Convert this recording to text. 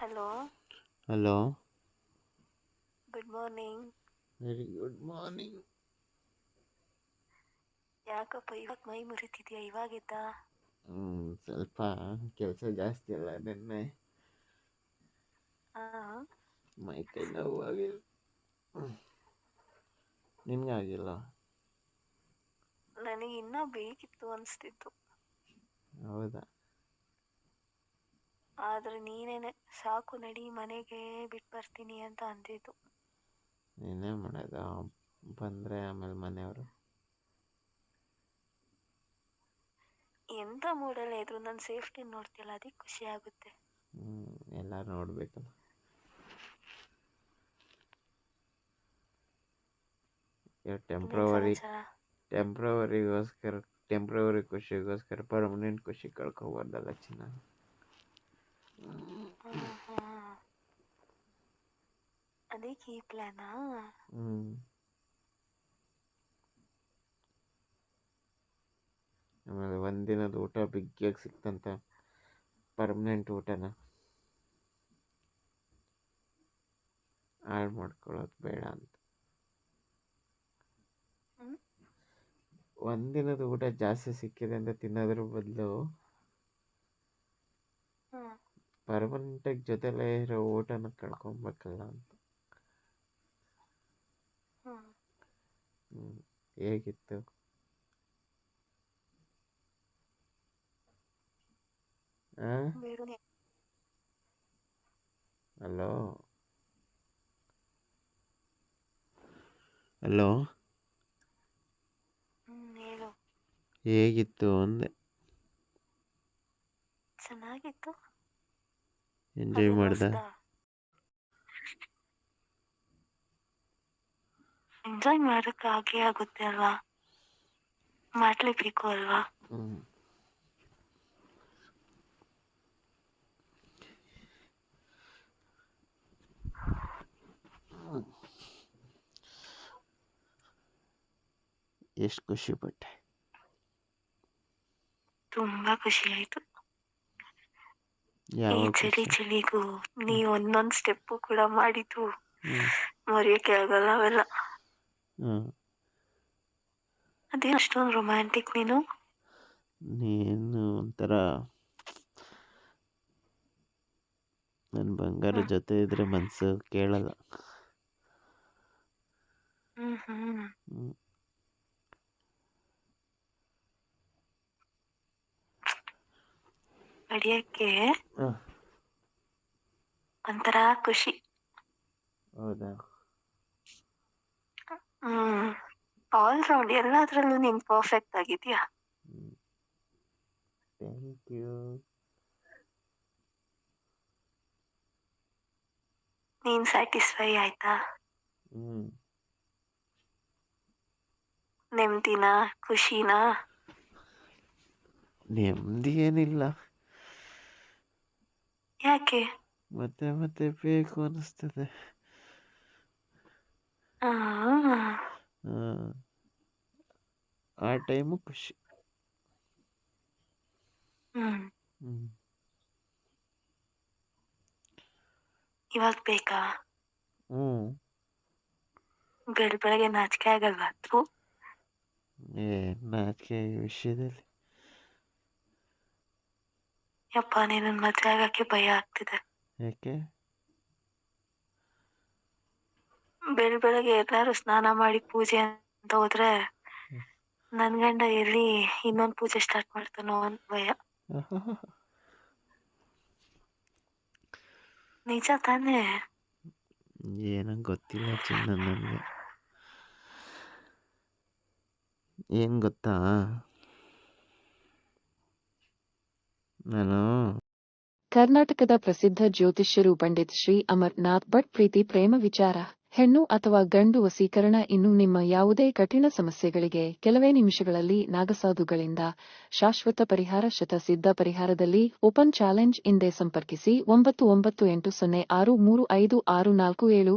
Hello, hello, good morning. Very good morning. ಯಾಕಪ್ಪ ಇವಾಗ ಮೈ ಮುರಿತಿದ್ಯಾ? ಇವಾಗಿದ್ದ ಸ್ವಲ್ಪ ಕೆಲಸ ಜಾಸ್ತಿ ಅಲ್ಲ ನಿನ್ನೆ ಆ ಮೈ ಕೈ ನೋವು ಆಗಿಲ್ಲ. ನಿನ್ಗಾಗಿಲ್ಲ? ನನಗೆ ಇನ್ನ ಬೇಕಿತ್ತು ಅನಿಸ್ತಿತ್ತು. ಹೌದಾ? ಆದ್ರೆ ನೀನೇನೆ ಸಾಕು ನಡಿ ಮನೆಗೆ ಬಿಟ್ಟು ಬರ್ತೀನಿ ಅಂತ ಅಂದಿದ್ದು. ನೀನೇ ಮಾಡೋದು ಬಂದರೆ ಆಮೇಲೆ ಮನೆಯವರು ಎಂತ ಮೂಡಲ್ಲ ಇದ್ರು ನನ್ನ ಸೇಫ್ಟಿ ನೋಡ್ತಿಲ್ಲ, ಅದಕ್ಕೆ ಖುಷಿ ಆಗುತ್ತೆ. ಎಲ್ಲ ನೋಡ್ಬೇಕಲ್ಲ. ಇನ್ನೇನ್ ಸಮಾಚಾರ? ಟೆಂಪ್ರವರಿ ಖುಷಿಗೋಸ್ಕರ ಪರ್ಮನೆಂಟ್ ಖುಷಿ ಕಳ್ಕೊಬಾರ್ದಲ್ಲ ಚಿನ್ನ. ಅದಕ್ಕೆ ಈ ಪ್ಲಾನಾ? ಆಮೇಲೆ ಒಂದಿನದ ಊಟ ಬಿಗ್ಗಿಯಾಗಿ ಸಿಕ್ತಂತ ಪರ್ಮನೆಂಟ್ ಊಟನ ಹಾಳು ಮಾಡ್ಕೊಳ್ಳೋದು ಬೇಡ ಅಂತ. ಒಂದಿನದ ಊಟ ಜಾಸ್ತಿ ಸಿಕ್ಕಿದೆ ಅಂತ ತಿನ್ನೋದ್ರ ಬದಲು ಪರ್ಮನೆಂಟಾಗಿ ಜೊತೆಲೇ ಇರೋ ಊಟನ ಕಳ್ಕೊಬೇಕಲ್ಲ ಅಂತ. ಹೇಗಿತ್ತು? ಹಲೋ ಹಲೋ, ಹೇಳು. ಹೇಗಿತ್ತು ಅಂದೆ. ಚೆನ್ನಾಗಿತ್ತು. ಎಂಜಾಯ್ ಮಾಡ್ದ? ಎಂಜಾಯ್ ಮಾಡಕ್ಕೆ ಆಗೇ ಆಗುತ್ತೆ ಅಲ್ವಾ, ಮಾಡ್ಲೇಬೇಕು ಅಲ್ವಾ. ಎಷ್ಟು ಖುಷಿ ಪಟ್ಟೆ? ತುಂಬಾ ಖುಷಿ ಆಯ್ತು. ಈ ಖುಷಿ? ಚಳಿಗೂ ನೀ ಒಂದೊಂದ್ ಸ್ಟೆಪ್ ಕೂಡ ಮಾಡಿದ್ದು ಮರೆಯಕ್ಕೆ ಆಗಲ್ಲ ಅವೆಲ್ಲ. ಅದೇನು ಅಷ್ಟೊಂದು ರೊಮ್ಯಾಂಟಿಕ್ ನೀನು ಒಂಥರ ನನ್ನ ಬಂಗಾರ ಜೊತೆ ಇದ್ರೆ ಮನ್ಸು ಕೇಳಲ್ಲ. ನಡೆಯಕ್ಕೆ ಒಂಥರ ಖುಷಿ. ಹೌದಾ? ಆಲ್ ರೌಂಡ್ ಎಲ್ಲಾದ್ರಲ್ಲೂ ನೀನ್ ಪರ್ಫೆಕ್ಟ್ ಆಗಿದ್ಯಾ. Thank you. ನೀನ್ ಸ್ಯಾಟಿಸ್ಫೈ ಆಯ್ತಾ? ನೆಮ್ಮದಿನ, ಖುಷಿನಾ? ನೆಮ್ಮದಿ ಏನಿಲ್ಲ, ಯಾಕೆ? ಮತ್ತೆ ಮತ್ತೆ ಬೇಕು ಅನಿಸ್ತದೆ. ಆ ಟೈಮು ಖುಷಿ. ಇವಾಗ ಬೇಕಾ? ಬೆಳಗ್ಗೆ ನಾಚಿಕೆ ಆಗಲ್ವಾ? ನಾಚಿಕೆ ವಿಷಯದಲ್ಲಿ ಯಪ್ಪ, ನೀನನ್ ಮದ್ವೆ ಆಗಕ್ಕೆ ಭಯ ಆಗ್ತಿದೆ. ಯಾಕೆ? ಬೆಳಗ್ಗೆ ಎಲ್ಲಾರು ಸ್ನಾನ ಮಾಡಿ ಪೂಜೆ ಅಂತ ಹೋದ್ರೆ ನನ್ ಗಂಡ ಎಲ್ಲಿ ಇನ್ನೊಂದ್ ಪೂಜೆ ಸ್ಟಾರ್ಟ್ ಮಾಡ್ತಾನೋ ಅಂತ ಭಯ. ನಿಜ ತಾನೇ? ಏನೋ ಗೊತ್ತಿಲ್ಲ ಚಿನ್ನ ನನಗೆ. ಏನ್ ಗೊತ್ತಾ, ನಾನು ಕರ್ನಾಟಕದ ಪ್ರಸಿದ್ಧ ಜ್ಯೋತಿಷ್ಯರು ಪಂಡಿತ್ ಶ್ರೀ ಅಮರ್ನಾಥ್ ಭಟ್ ಪ್ರೀತಿ ಪ್ರೇಮ ವಿಚಾರ, ಹೆಣ್ಣು ಅಥವಾ ಗಂಡು ವಸೀಕರಣ ಇನ್ನು ನಿಮ್ಮ ಯಾವುದೇ ಕಠಿಣ ಸಮಸ್ಯೆಗಳಿಗೆ ಕೆಲವೇ ನಿಮಿಷಗಳಲ್ಲಿ ನಾಗಸಾಧುಗಳಿಂದ ಶಾಶ್ವತ ಪರಿಹಾರ. ಶತಸಿದ್ಧ ಪರಿಹಾರದಲ್ಲಿ ಓಪನ್ ಚಾಲೆಂಜ್. ಹಿಂದೆ ಸಂಪರ್ಕಿಸಿ 9980635647.